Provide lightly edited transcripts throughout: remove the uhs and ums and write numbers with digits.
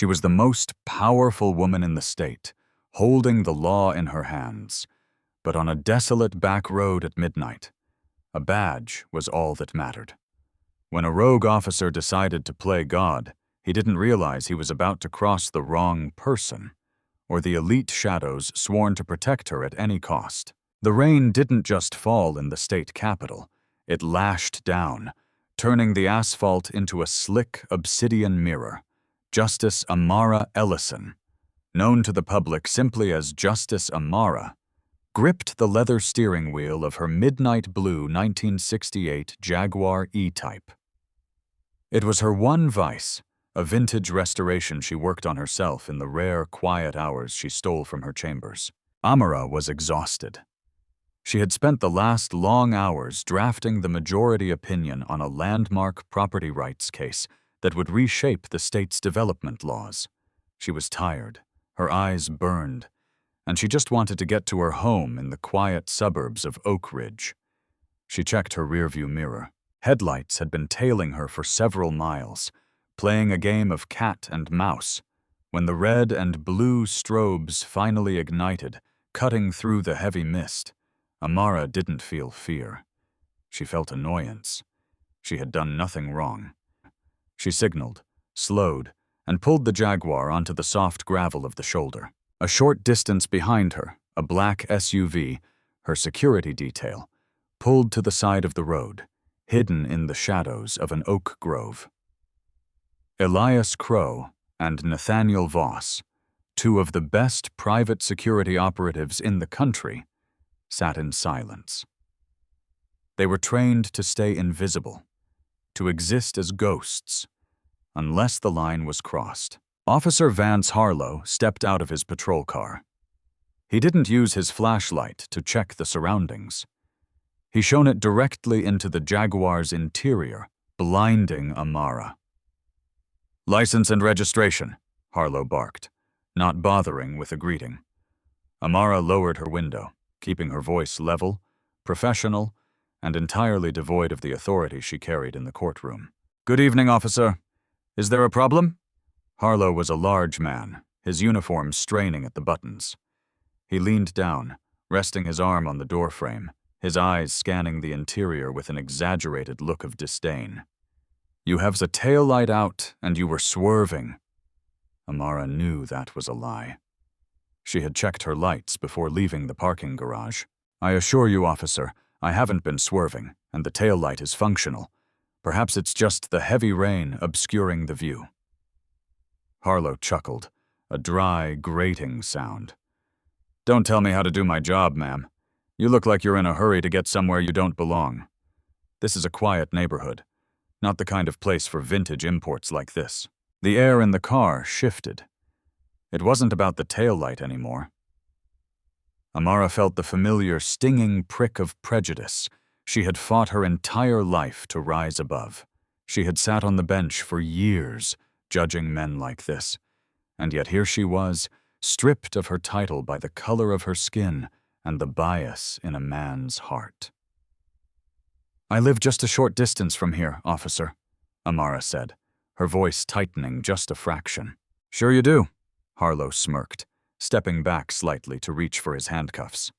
She was the most powerful woman in the state, holding the law in her hands. But on a desolate back road at midnight, a badge was all that mattered. When a rogue officer decided to play God, he didn't realize he was about to cross the wrong person, or the elite shadows sworn to protect her at any cost. The rain didn't just fall in the state capitol, it lashed down, turning the asphalt into a slick obsidian mirror. Justice Amara Ellison, known to the public simply as Justice Amara, gripped the leather steering wheel of her midnight blue 1968 Jaguar E-Type. It was her one vice, a vintage restoration she worked on herself in the rare, quiet hours she stole from her chambers. Amara was exhausted. She had spent the last long hours drafting the majority opinion on a landmark property rights case that would reshape the state's development laws. She was tired, her eyes burned, and she just wanted to get to her home in the quiet suburbs of Oak Ridge. She checked her rearview mirror. Headlights had been tailing her for several miles, playing a game of cat and mouse. When the red and blue strobes finally ignited, cutting through the heavy mist, Amara didn't feel fear. She felt annoyance. She had done nothing wrong. She signaled, slowed, and pulled the Jaguar onto the soft gravel of the shoulder. A short distance behind her, a black SUV, her security detail, pulled to the side of the road, hidden in the shadows of an oak grove. Elias Crow and Nathaniel Voss, two of the best private security operatives in the country, sat in silence. They were trained to stay invisible, to exist as ghosts, unless the line was crossed. Officer Vance Harlow stepped out of his patrol car. He didn't use his flashlight to check the surroundings. He shone it directly into the Jaguar's interior, blinding Amara. "License and registration," Harlow barked, not bothering with a greeting. Amara lowered her window, keeping her voice level, professional, and entirely devoid of the authority she carried in the courtroom. "Good evening, officer. Is there a problem?" Harlow was a large man, his uniform straining at the buttons. He leaned down, resting his arm on the doorframe, his eyes scanning the interior with an exaggerated look of disdain. "You have the taillight out, and you were swerving." Amara knew that was a lie. She had checked her lights before leaving the parking garage. "I assure you, officer, I haven't been swerving, and the taillight is functional. Perhaps it's just the heavy rain obscuring the view." Harlow chuckled, a dry, grating sound. "Don't tell me how to do my job, ma'am. You look like you're in a hurry to get somewhere you don't belong. This is a quiet neighborhood, not the kind of place for vintage imports like this." The air in the car shifted. It wasn't about the taillight anymore. Amara felt the familiar stinging prick of prejudice. She had fought her entire life to rise above. She had sat on the bench for years, judging men like this, and yet here she was, stripped of her title by the color of her skin and the bias in a man's heart. "I live just a short distance from here, officer," Amara said, her voice tightening just a fraction. "Sure you do," Harlow smirked, stepping back slightly to reach for his handcuffs.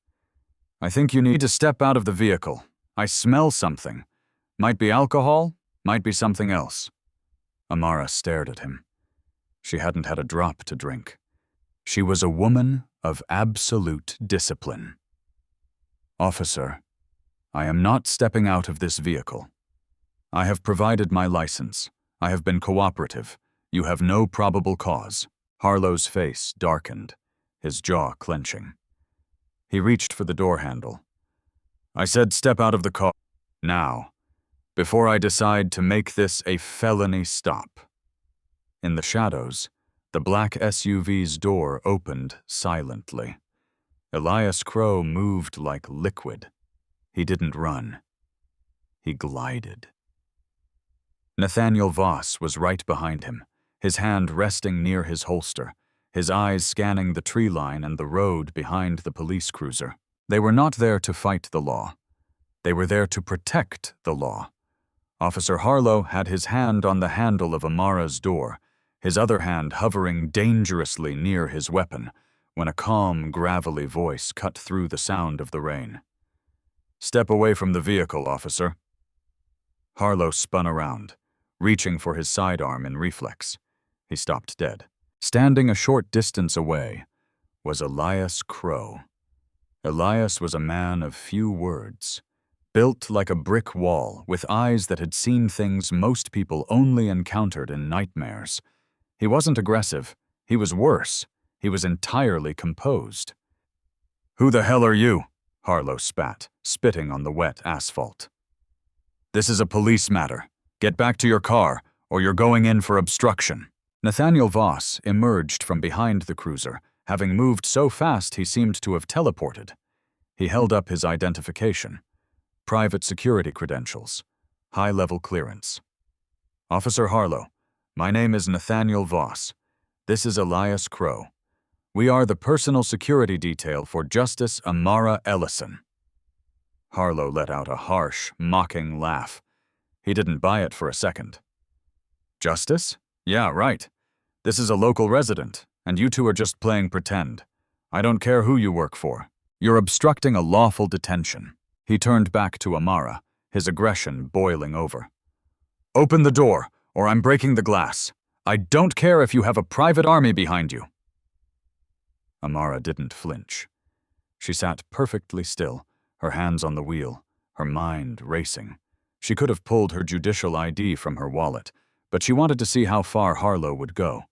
"I think you need to step out of the vehicle. I smell something. Might be alcohol, might be something else." Amara stared at him. She hadn't had a drop to drink. She was a woman of absolute discipline. "Officer, I am not stepping out of this vehicle. I have provided my license. I have been cooperative. You have no probable cause." Harlow's face darkened, his jaw clenching. He reached for the door handle. "I said step out of the car now, before I decide to make this a felony stop." In the shadows, the black SUV's door opened silently. Elias Crow moved like liquid. He didn't run. He glided. Nathaniel Voss was right behind him, his hand resting near his holster, his eyes scanning the tree line and the road behind the police cruiser. They were not there to fight the law. They were there to protect the law. Officer Harlow had his hand on the handle of Amara's door, his other hand hovering dangerously near his weapon, when a calm, gravelly voice cut through the sound of the rain. "Step away from the vehicle, officer." Harlow spun around, reaching for his sidearm in reflex. He stopped dead. Standing a short distance away was Elias Crow. Elias was a man of few words, built like a brick wall, with eyes that had seen things most people only encountered in nightmares. He wasn't aggressive. He was worse. He was entirely composed. "Who the hell are you?" Harlow spat, spitting on the wet asphalt. "This is a police matter. Get back to your car, or you're going in for obstruction." Nathaniel Voss emerged from behind the cruiser, having moved so fast he seemed to have teleported. He held up his identification. Private security credentials. High-level clearance. "Officer Harlow, my name is Nathaniel Voss. This is Elias Crow. We are the personal security detail for Justice Amara Ellison." Harlow let out a harsh, mocking laugh. He didn't buy it for a second. "Justice? Yeah, right. This is a local resident, and you two are just playing pretend. I don't care who you work for. You're obstructing a lawful detention." He turned back to Amara, his aggression boiling over. "Open the door, or I'm breaking the glass. I don't care if you have a private army behind you." Amara didn't flinch. She sat perfectly still, her hands on the wheel, her mind racing. She could have pulled her judicial ID from her wallet, but she wanted to see how far Harlow would go.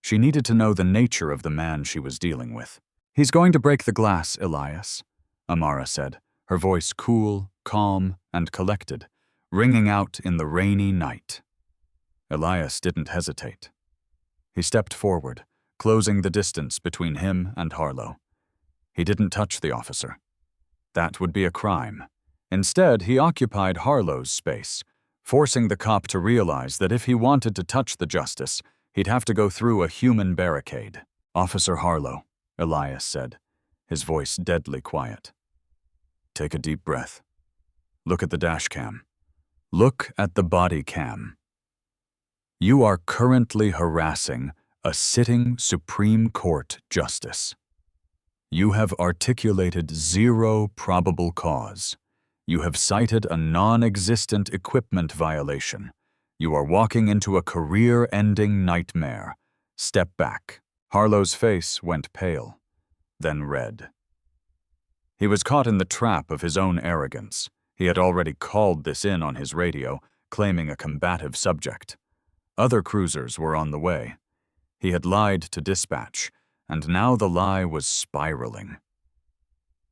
She needed to know the nature of the man she was dealing with. "He's going to break the glass, Elias," Amara said, her voice cool, calm, and collected, ringing out in the rainy night. Elias didn't hesitate. He stepped forward, closing the distance between him and Harlow. He didn't touch the officer. That would be a crime. Instead, he occupied Harlow's space, forcing the cop to realize that if he wanted to touch the justice, he'd have to go through a human barricade. "Officer Harlow," Elias said, his voice deadly quiet. "Take a deep breath. Look at the dash cam. Look at the body cam. You are currently harassing a sitting Supreme Court justice. You have articulated zero probable cause. You have cited a non-existent equipment violation. You are walking into a career-ending nightmare. Step back." Harlow's face went pale, then red. He was caught in the trap of his own arrogance. He had already called this in on his radio, claiming a combative subject. Other cruisers were on the way. He had lied to dispatch, and now the lie was spiraling.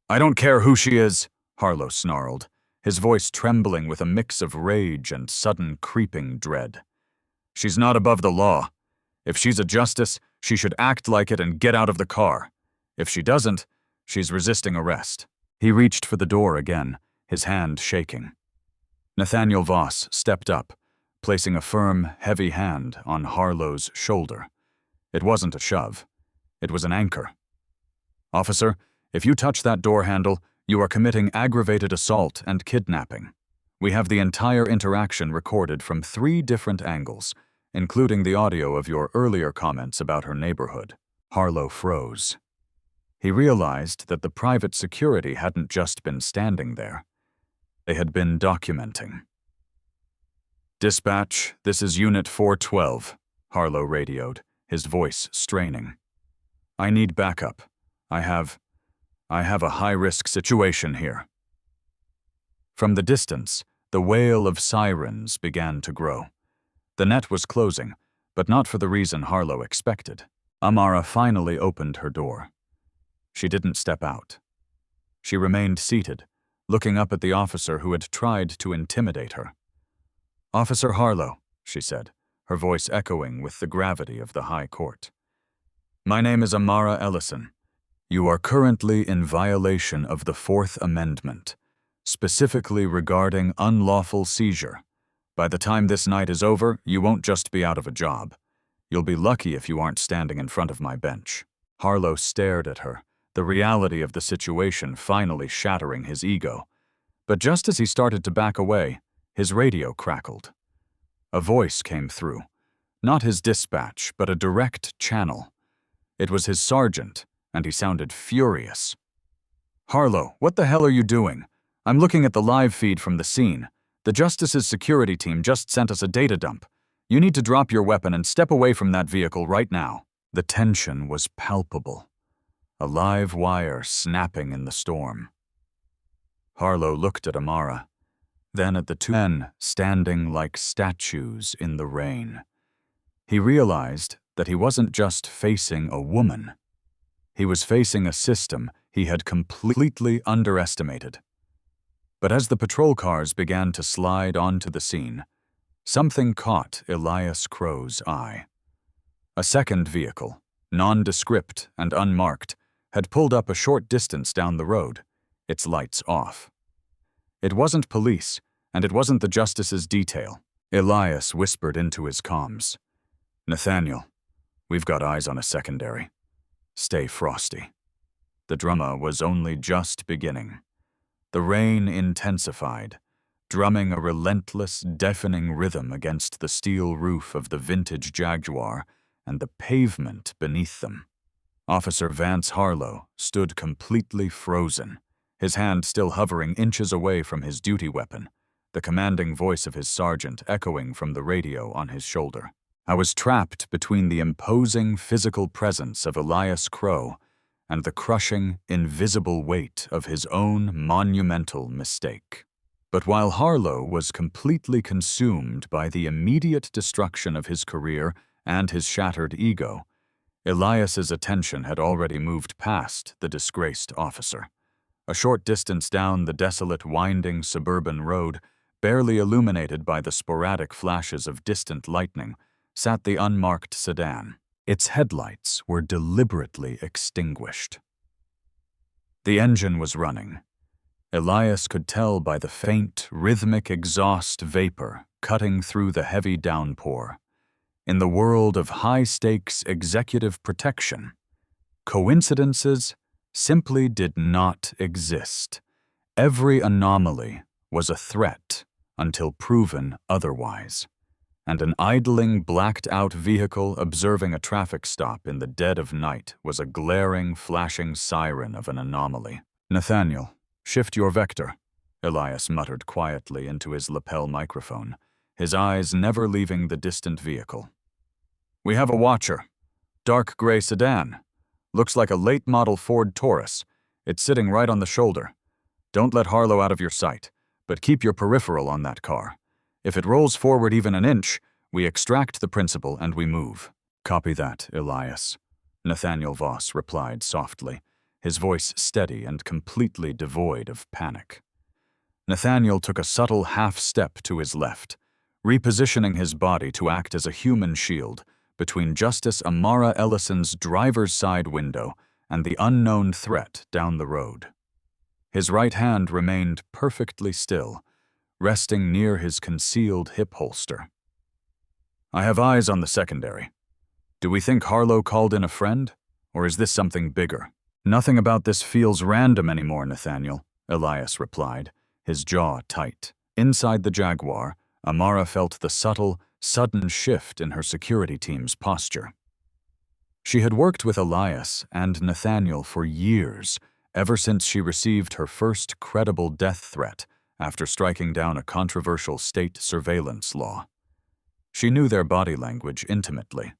"I don't care who she is," Harlow snarled, his voice trembling with a mix of rage and sudden creeping dread. "She's not above the law. If she's a justice, she should act like it and get out of the car. If she doesn't, she's resisting arrest." He reached for the door again, his hand shaking. Nathaniel Voss stepped up, placing a firm, heavy hand on Harlow's shoulder. It wasn't a shove. It was an anchor. "Officer, if you touch that door handle, you are committing aggravated assault and kidnapping. We have the entire interaction recorded from 3 different angles, including the audio of your earlier comments about her neighborhood." Harlow froze. He realized that the private security hadn't just been standing there. They had been documenting. "Dispatch, this is Unit 412, Harlow radioed, his voice straining. "I need backup. I have a high-risk situation here." From the distance, the wail of sirens began to grow. The net was closing, but not for the reason Harlow expected. Amara finally opened her door. She didn't step out. She remained seated, looking up at the officer who had tried to intimidate her. "Officer Harlow," she said, her voice echoing with the gravity of the High Court. "My name is Amara Ellison. You are currently in violation of the 4th Amendment, specifically regarding unlawful seizure. By the time this night is over, you won't just be out of a job. You'll be lucky if you aren't standing in front of my bench." Harlow stared at her, the reality of the situation finally shattering his ego. But just as he started to back away, his radio crackled. A voice came through, Not his dispatch, but a direct channel. It was his sergeant, and he sounded furious. "Harlow, what the hell are you doing? I'm looking at the live feed from the scene. The Justice's security team just sent us a data dump. You need to drop your weapon and step away from that vehicle right now." The tension was palpable, a live wire snapping in the storm. Harlow looked at Amara, then at the two men standing like statues in the rain. He realized that he wasn't just facing a woman. He was facing a system he had completely underestimated. But as the patrol cars began to slide onto the scene, something caught Elias Crow's eye. A second vehicle, nondescript and unmarked, had pulled up a short distance down the road, its lights off. It wasn't police, and it wasn't the Justice's detail. Elias whispered into his comms. "Nathaniel, we've got eyes on a secondary. Stay frosty." The drama was only just beginning. The rain intensified, drumming a relentless, deafening rhythm against the steel roof of the vintage Jaguar and the pavement beneath them. Officer Vance Harlow stood completely frozen, his hand still hovering inches away from his duty weapon, the commanding voice of his sergeant echoing from the radio on his shoulder. I was trapped between the imposing physical presence of Elias Crow and the crushing, invisible weight of his own monumental mistake. But while Harlow was completely consumed by the immediate destruction of his career and his shattered ego, Elias's attention had already moved past the disgraced officer. A short distance down the desolate, winding suburban road, barely illuminated by the sporadic flashes of distant lightning, sat the unmarked sedan. Its headlights were deliberately extinguished. The engine was running. Elias could tell by the faint, rhythmic exhaust vapor cutting through the heavy downpour. In the world of high-stakes executive protection, coincidences simply did not exist. Every anomaly was a threat until proven otherwise. And an idling, blacked-out vehicle observing a traffic stop in the dead of night was a glaring, flashing siren of an anomaly. "Nathaniel, shift your vector," Elias muttered quietly into his lapel microphone, his eyes never leaving the distant vehicle. "We have a watcher. Dark gray sedan. Looks like a late-model Ford Taurus. It's sitting right on the shoulder. Don't let Harlow out of your sight, but keep your peripheral on that car. If it rolls forward even an inch, we extract the principal and we move." "Copy that, Elias," Nathaniel Voss replied softly, his voice steady and completely devoid of panic. Nathaniel took a subtle half-step to his left, repositioning his body to act as a human shield between Justice Amara Ellison's driver's side window and the unknown threat down the road. His right hand remained perfectly still, resting near his concealed hip holster. "I have eyes on the secondary. Do we think Harlow called in a friend, or is this something bigger?" "Nothing about this feels random anymore, Nathaniel," Elias replied, his jaw tight. Inside the Jaguar, Amara felt the subtle, sudden shift in her security team's posture. She had worked with Elias and Nathaniel for years, ever since she received her first credible death threat after striking down a controversial state surveillance law. She knew their body language intimately.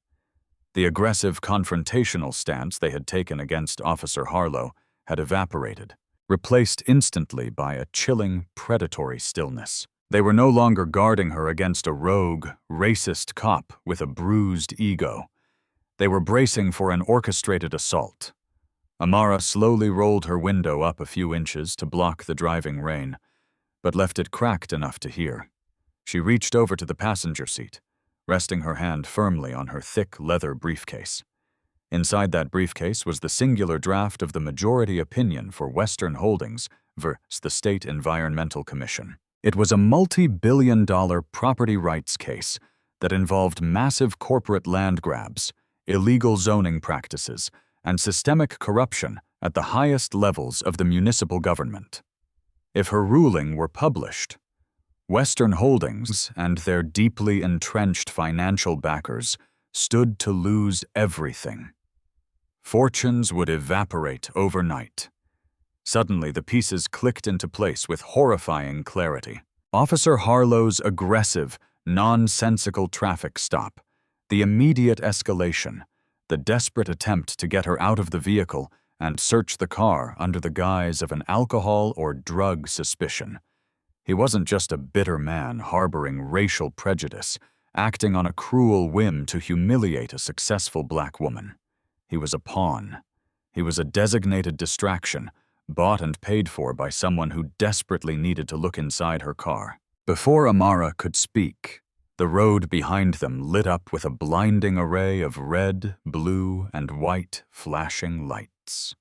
The aggressive, confrontational stance they had taken against Officer Harlow had evaporated, replaced instantly by a chilling, predatory stillness. They were no longer guarding her against a rogue, racist cop with a bruised ego. They were bracing for an orchestrated assault. Amara slowly rolled her window up a few inches to block the driving rain, but left it cracked enough to hear. She reached over to the passenger seat, resting her hand firmly on her thick leather briefcase. Inside that briefcase was the singular draft of the majority opinion for Western Holdings versus the State Environmental Commission. It was a multi-billion-dollar property rights case that involved massive corporate land grabs, illegal zoning practices, and systemic corruption at the highest levels of the municipal government. If her ruling were published, Western Holdings and their deeply entrenched financial backers stood to lose everything. Fortunes would evaporate overnight. Suddenly, the pieces clicked into place with horrifying clarity. Officer Harlow's aggressive, nonsensical traffic stop, the immediate escalation, the desperate attempt to get her out of the vehicle and search the car under the guise of an alcohol or drug suspicion. He wasn't just a bitter man harboring racial prejudice, acting on a cruel whim to humiliate a successful black woman. He was a pawn. He was a designated distraction, bought and paid for by someone who desperately needed to look inside her car. Before Amara could speak, the road behind them lit up with a blinding array of red, blue, and white flashing lights.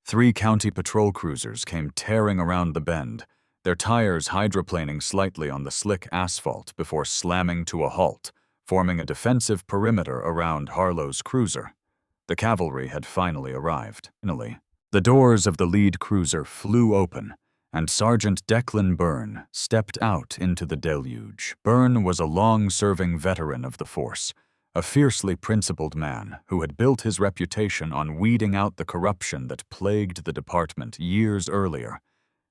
3 county patrol cruisers came tearing around the bend, their tires hydroplaning slightly on the slick asphalt before slamming to a halt, forming a defensive perimeter around Harlow's cruiser. The cavalry had finally arrived. The doors of the lead cruiser flew open, and Sergeant Declan Byrne stepped out into the deluge. Byrne was a long-serving veteran of the force, a fiercely principled man who had built his reputation on weeding out the corruption that plagued the department years earlier.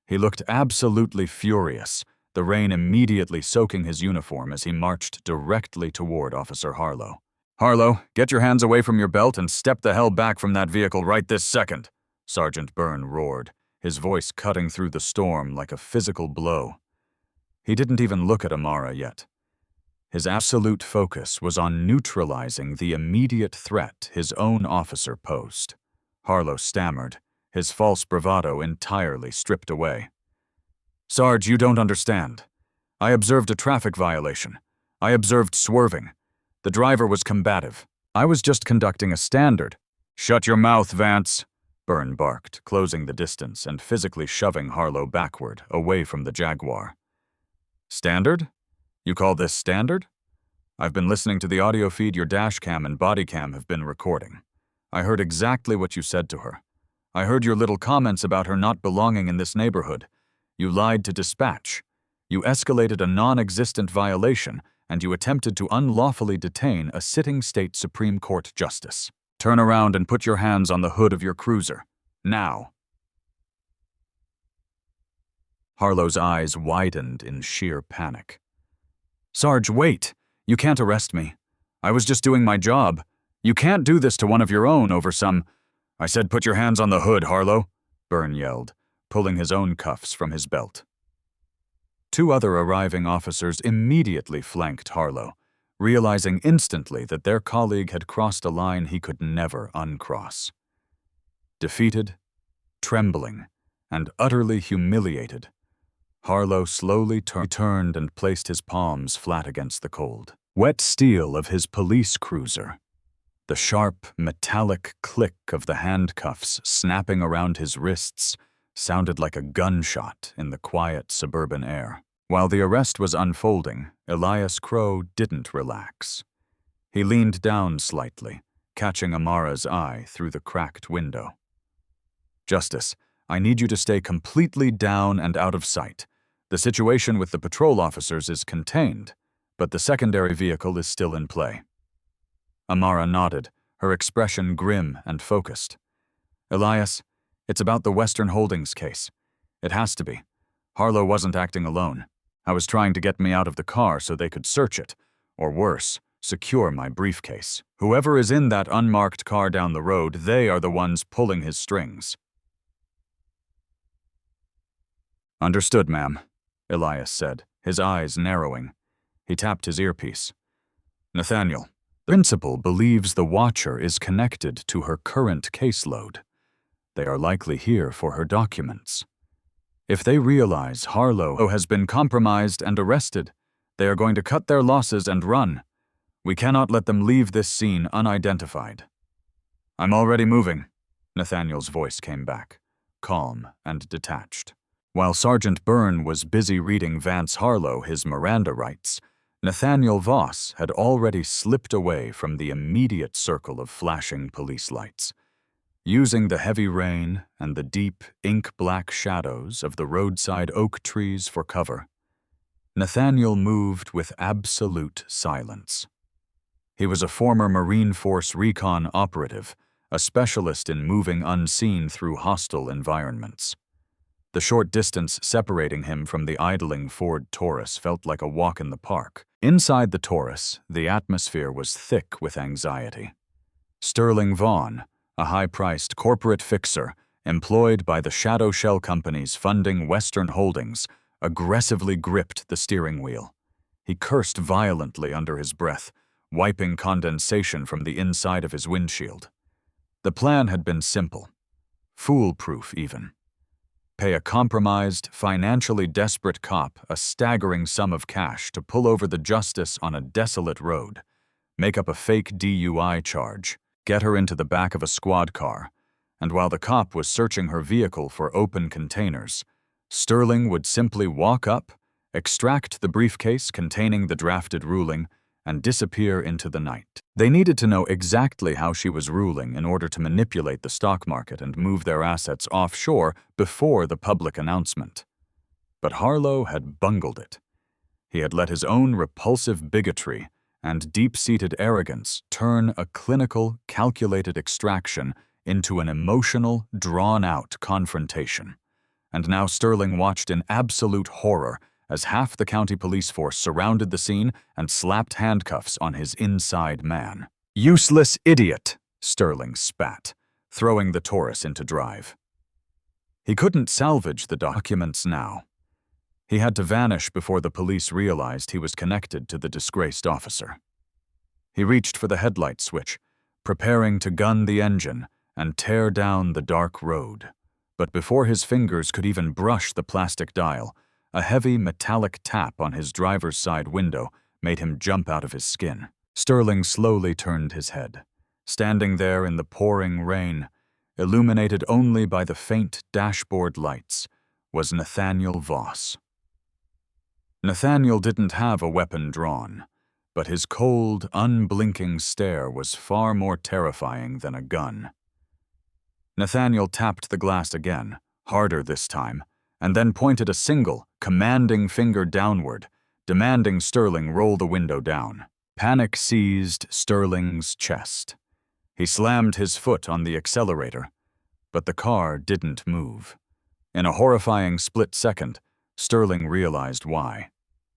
He looked absolutely furious, the rain immediately soaking his uniform as he marched directly toward Officer Harlow. "Harlow, get your hands away from your belt and step the hell back from that vehicle right this second," Sergeant Byrne roared, his voice cutting through the storm like a physical blow. He didn't even look at Amara yet. His absolute focus was on neutralizing the immediate threat his own officer posed. Harlow stammered, his false bravado entirely stripped away. "Sarge, you don't understand. I observed a traffic violation. I observed swerving. The driver was combative. I was just conducting a standard." "Shut your mouth, Vance," Byrne barked, closing the distance and physically shoving Harlow backward, away from the Jaguar. "Standard? You call this standard? I've been listening to the audio feed your dash cam and body cam have been recording. I heard exactly what you said to her. I heard your little comments about her not belonging in this neighborhood. You lied to dispatch. You escalated a non-existent violation, and you attempted to unlawfully detain a sitting state Supreme Court justice. Turn around and put your hands on the hood of your cruiser. Now." Harlow's eyes widened in sheer panic. "Sarge, wait! You can't arrest me. I was just doing my job. You can't do this to one of your own over some—" "I said put your hands on the hood, Harlow," Byrne yelled, pulling his own cuffs from his belt. 2 other arriving officers immediately flanked Harlow, realizing instantly that their colleague had crossed a line he could never uncross. Defeated, trembling, and utterly humiliated, Harlow slowly turned and placed his palms flat against the cold, wet steel of his police cruiser. The sharp, metallic click of the handcuffs snapping around his wrists sounded like a gunshot in the quiet suburban air. While the arrest was unfolding, Elias Crow didn't relax. He leaned down slightly, catching Amara's eye through the cracked window. "Justice, I need you to stay completely down and out of sight. The situation with the patrol officers is contained, but the secondary vehicle is still in play." Amara nodded, her expression grim and focused. "Elias, it's about the Western Holdings case. It has to be. Harlow wasn't acting alone. I was trying to get me out of the car so they could search it, or worse, secure my briefcase. Whoever is in that unmarked car down the road, they are the ones pulling his strings." "Understood, ma'am," Elias said, his eyes narrowing. He tapped his earpiece. "Nathaniel, the principal believes the Watcher is connected to her current caseload. They are likely here for her documents. If they realize Harlow has been compromised and arrested, they are going to cut their losses and run. We cannot let them leave this scene unidentified." "I'm already moving," Nathaniel's voice came back, calm and detached. While Sergeant Byrne was busy reading Vance Harlow his Miranda rights, Nathaniel Voss had already slipped away from the immediate circle of flashing police lights. Using the heavy rain and the deep, ink-black shadows of the roadside oak trees for cover, Nathaniel moved with absolute silence. He was a former Marine Force recon operative, a specialist in moving unseen through hostile environments. The short distance separating him from the idling Ford Taurus felt like a walk in the park. Inside the Taurus, the atmosphere was thick with anxiety. Sterling Vaughn, a high-priced corporate fixer employed by the shadow shell companies funding Western Holdings, aggressively gripped the steering wheel. He cursed violently under his breath, wiping condensation from the inside of his windshield. The plan had been simple, foolproof even. Pay a compromised, financially desperate cop a staggering sum of cash to pull over the justice on a desolate road, make up a fake DUI charge, get her into the back of a squad car, and while the cop was searching her vehicle for open containers, Sterling would simply walk up, extract the briefcase containing the drafted ruling, and disappear into the night. They needed to know exactly how she was ruling in order to manipulate the stock market and move their assets offshore before the public announcement. But Harlow had bungled it. He had let his own repulsive bigotry and deep-seated arrogance turn a clinical, calculated extraction into an emotional, drawn-out confrontation. And now Sterling watched in absolute horror as half the county police force surrounded the scene and slapped handcuffs on his inside man. "Useless idiot," Sterling spat, throwing the Taurus into drive. He couldn't salvage the documents now. He had to vanish before the police realized he was connected to the disgraced officer. He reached for the headlight switch, preparing to gun the engine and tear down the dark road. But before his fingers could even brush the plastic dial, a heavy metallic tap on his driver's side window made him jump out of his skin. Sterling slowly turned his head. Standing there in the pouring rain, illuminated only by the faint dashboard lights, was Nathaniel Voss. Nathaniel didn't have a weapon drawn, but his cold, unblinking stare was far more terrifying than a gun. Nathaniel tapped the glass again, harder this time, and then pointed a single, commanding finger downward, demanding Sterling roll the window down. Panic seized Sterling's chest. He slammed his foot on the accelerator, but the car didn't move. In a horrifying split second, Sterling realized why.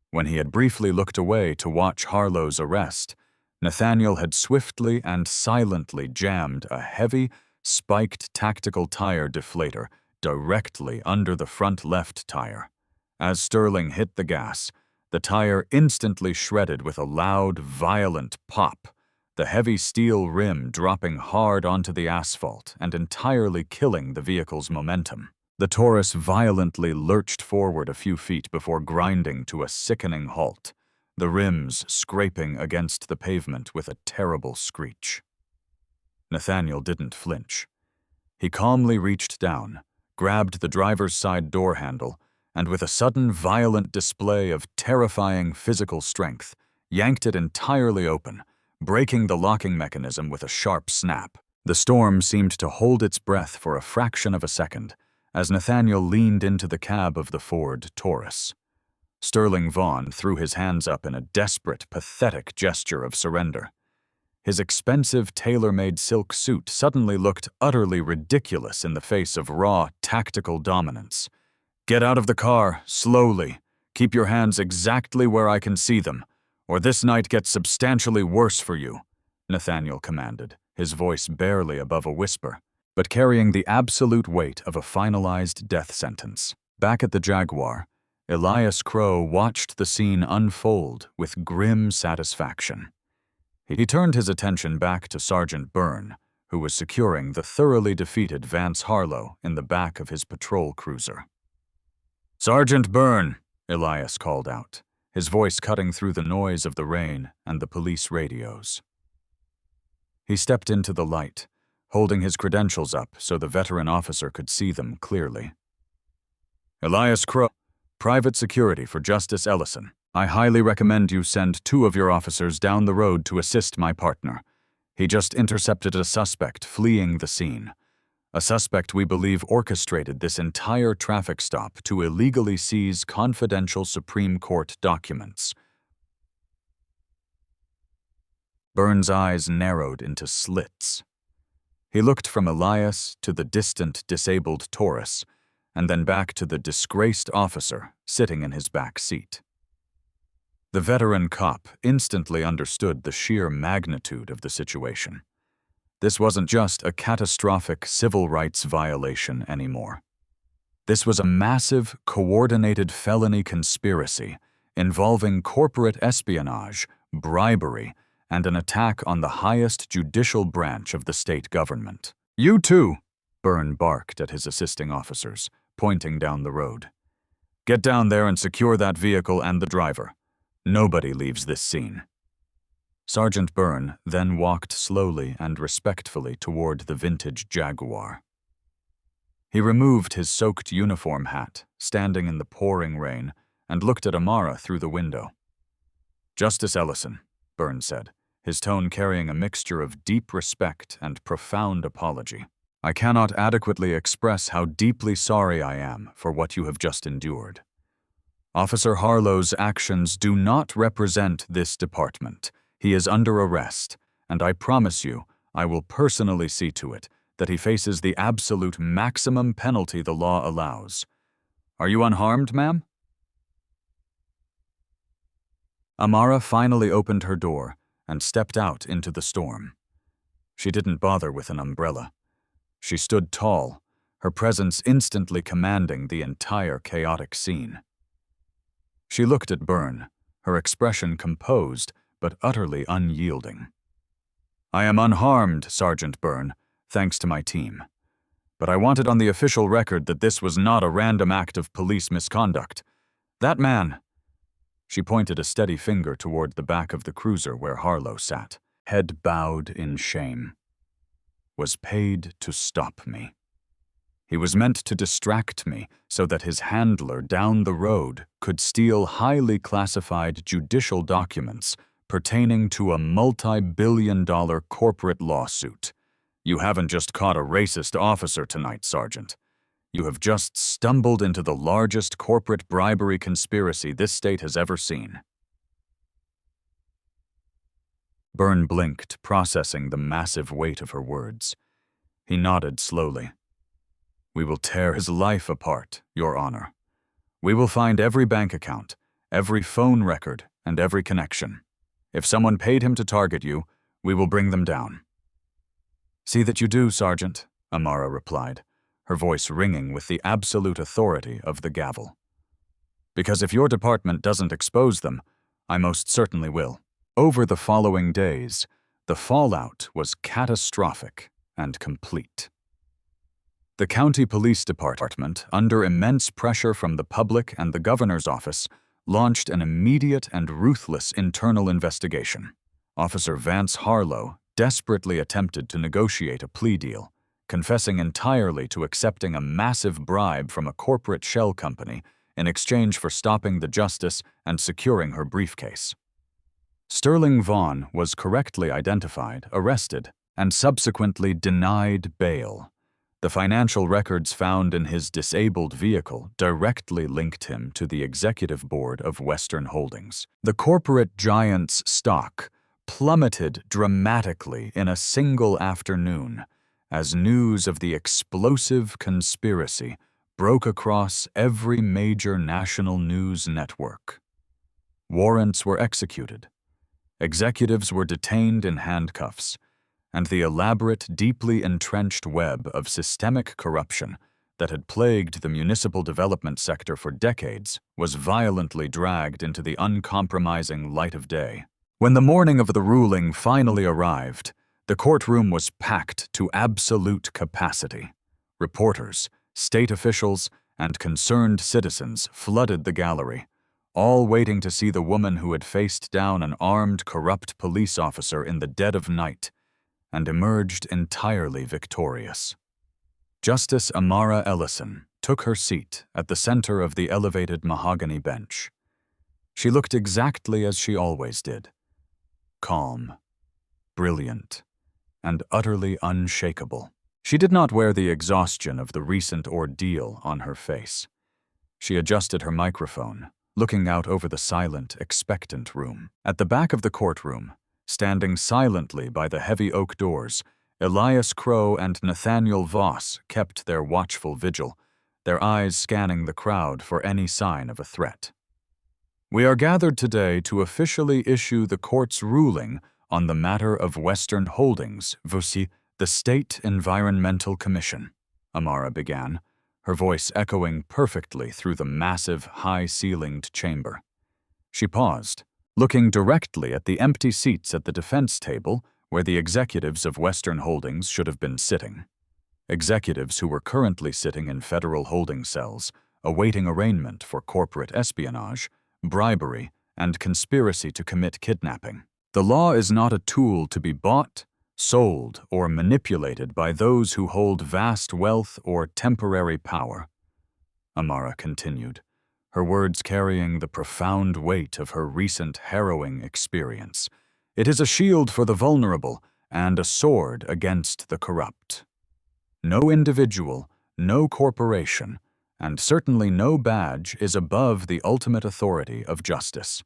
When he had briefly looked away to watch Harlow's arrest, Nathaniel had swiftly and silently jammed a heavy, spiked tactical tire deflator directly under the front left tire. As Sterling hit the gas, the tire instantly shredded with a loud, violent pop, the heavy steel rim dropping hard onto the asphalt and entirely killing the vehicle's momentum. The Taurus violently lurched forward a few feet before grinding to a sickening halt, the rims scraping against the pavement with a terrible screech. Nathaniel didn't flinch. He calmly reached down, grabbed the driver's side door handle, and with a sudden violent display of terrifying physical strength, yanked it entirely open, breaking the locking mechanism with a sharp snap. The storm seemed to hold its breath for a fraction of a second as Nathaniel leaned into the cab of the Ford Taurus. Sterling Vaughn threw his hands up in a desperate, pathetic gesture of surrender. His expensive, tailor-made silk suit suddenly looked utterly ridiculous in the face of raw, tactical dominance. "Get out of the car, slowly. Keep your hands exactly where I can see them, or this night gets substantially worse for you," Nathaniel commanded, his voice barely above a whisper, but carrying the absolute weight of a finalized death sentence. Back at the Jaguar, Elias Crow watched the scene unfold with grim satisfaction. He turned his attention back to Sergeant Byrne, who was securing the thoroughly defeated Vance Harlow in the back of his patrol cruiser. "Sergeant Byrne," Elias called out, his voice cutting through the noise of the rain and the police radios. He stepped into the light, holding his credentials up so the veteran officer could see them clearly. "Elias Crow, private security for Justice Ellison. I highly recommend you send 2 of your officers down the road to assist my partner. He just intercepted a suspect fleeing the scene. a suspect we believe orchestrated this entire traffic stop to illegally seize confidential Supreme Court documents. Byrne's eyes narrowed into slits. He looked from Elias to the distant, disabled Taurus, and then back to the disgraced officer sitting in his back seat. The veteran cop instantly understood the sheer magnitude of the situation. This wasn't just a catastrophic civil rights violation anymore. This was a massive, coordinated felony conspiracy involving corporate espionage, bribery, and an attack on the highest judicial branch of the state government. "You too," Byrne barked at his assisting officers, pointing down the road. "Get down there and secure that vehicle and the driver. Nobody leaves this scene." Sergeant Byrne then walked slowly and respectfully toward the vintage Jaguar. He removed his soaked uniform hat, standing in the pouring rain, and looked at Amara through the window. "Justice Ellison," Byrne said, his tone carrying a mixture of deep respect and profound apology. "I cannot adequately express how deeply sorry I am for what you have just endured. Officer Harlow's actions do not represent this department. He is under arrest, and I promise you I will personally see to it that he faces the absolute maximum penalty the law allows. Are you unharmed, ma'am?" Amara finally opened her door and stepped out into the storm. She didn't bother with an umbrella. She stood tall, her presence instantly commanding the entire chaotic scene. She looked at Byrne, her expression composed but utterly unyielding. "I am unharmed, Sergeant Byrne, thanks to my team. But I want it on the official record that this was not a random act of police misconduct. That man," she pointed a steady finger toward the back of the cruiser where Harlow sat, head bowed in shame, "was paid to stop me. He was meant to distract me so that his handler down the road could steal highly classified judicial documents pertaining to a multi-billion-dollar corporate lawsuit. You haven't just caught a racist officer tonight, Sergeant. You have just stumbled into the largest corporate bribery conspiracy this state has ever seen." Byrne blinked, processing the massive weight of her words. He nodded slowly. "We will tear his life apart, Your Honor. We will find every bank account, every phone record, and every connection. If someone paid him to target you, we will bring them down." "See that you do, Sergeant," Amara replied, her voice ringing with the absolute authority of the gavel. "Because if your department doesn't expose them, I most certainly will." Over the following days, the fallout was catastrophic and complete. The county police department, under immense pressure from the public and the governor's office, launched an immediate and ruthless internal investigation. Officer Vance Harlow desperately attempted to negotiate a plea deal, confessing entirely to accepting a massive bribe from a corporate shell company in exchange for stopping the justice and securing her briefcase. Sterling Vaughn was correctly identified, arrested, and subsequently denied bail. The financial records found in his disabled vehicle directly linked him to the executive board of Western Holdings. The corporate giant's stock plummeted dramatically in a single afternoon as news of the explosive conspiracy broke across every major national news network. Warrants were executed. Executives were detained in handcuffs, and the elaborate, deeply entrenched web of systemic corruption that had plagued the municipal development sector for decades was violently dragged into the uncompromising light of day. When the morning of the ruling finally arrived, the courtroom was packed to absolute capacity. Reporters, state officials, and concerned citizens flooded the gallery, all waiting to see the woman who had faced down an armed, corrupt police officer in the dead of night and emerged entirely victorious. Justice Amara Ellison took her seat at the center of the elevated mahogany bench. She looked exactly as she always did, calm, brilliant, and utterly unshakable. She did not wear the exhaustion of the recent ordeal on her face. She adjusted her microphone, looking out over the silent, expectant room. At the back of the courtroom, standing silently by the heavy oak doors, Elias Crow and Nathaniel Voss kept their watchful vigil, their eyes scanning the crowd for any sign of a threat. We are gathered today to officially issue the court's ruling on the matter of Western Holdings v. the State Environmental Commission, Amara began, her voice echoing perfectly through the massive, high-ceilinged chamber. She paused, looking directly at the empty seats at the defense table where the executives of Western Holdings should have been sitting. Executives who were currently sitting in federal holding cells, awaiting arraignment for corporate espionage, bribery, and conspiracy to commit kidnapping. The law is not a tool to be bought, sold, or manipulated by those who hold vast wealth or temporary power, Amara continued, her words carrying the profound weight of her recent harrowing experience. It is a shield for the vulnerable and a sword against the corrupt. No individual, no corporation, and certainly no badge is above the ultimate authority of justice.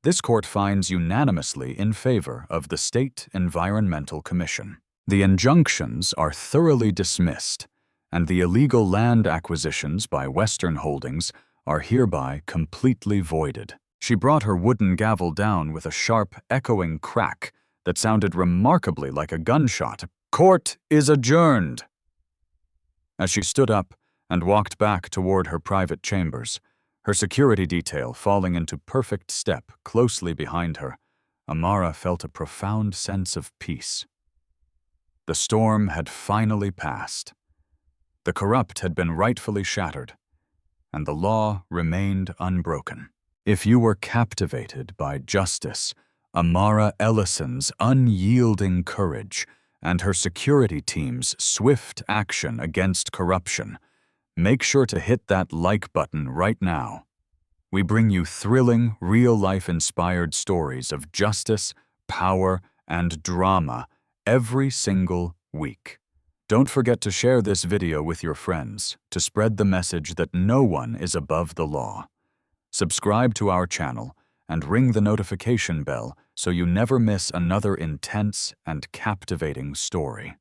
This court finds unanimously in favor of the State Environmental Commission. The injunctions are thoroughly dismissed, and the illegal land acquisitions by Western Holdings are hereby completely voided. She brought her wooden gavel down with a sharp, echoing crack that sounded remarkably like a gunshot. Court is adjourned! As she stood up and walked back toward her private chambers, her security detail falling into perfect step closely behind her, Amara felt a profound sense of peace. The storm had finally passed. The corrupt had been rightfully shattered, and the law remained unbroken. If you were captivated by Justice Amara Ellison's unyielding courage and her security team's swift action against corruption, make sure to hit that like button right now. We bring you thrilling, real-life-inspired stories of justice, power, and drama every single week. Don't forget to share this video with your friends to spread the message that no one is above the law. Subscribe to our channel and ring the notification bell so you never miss another intense and captivating story.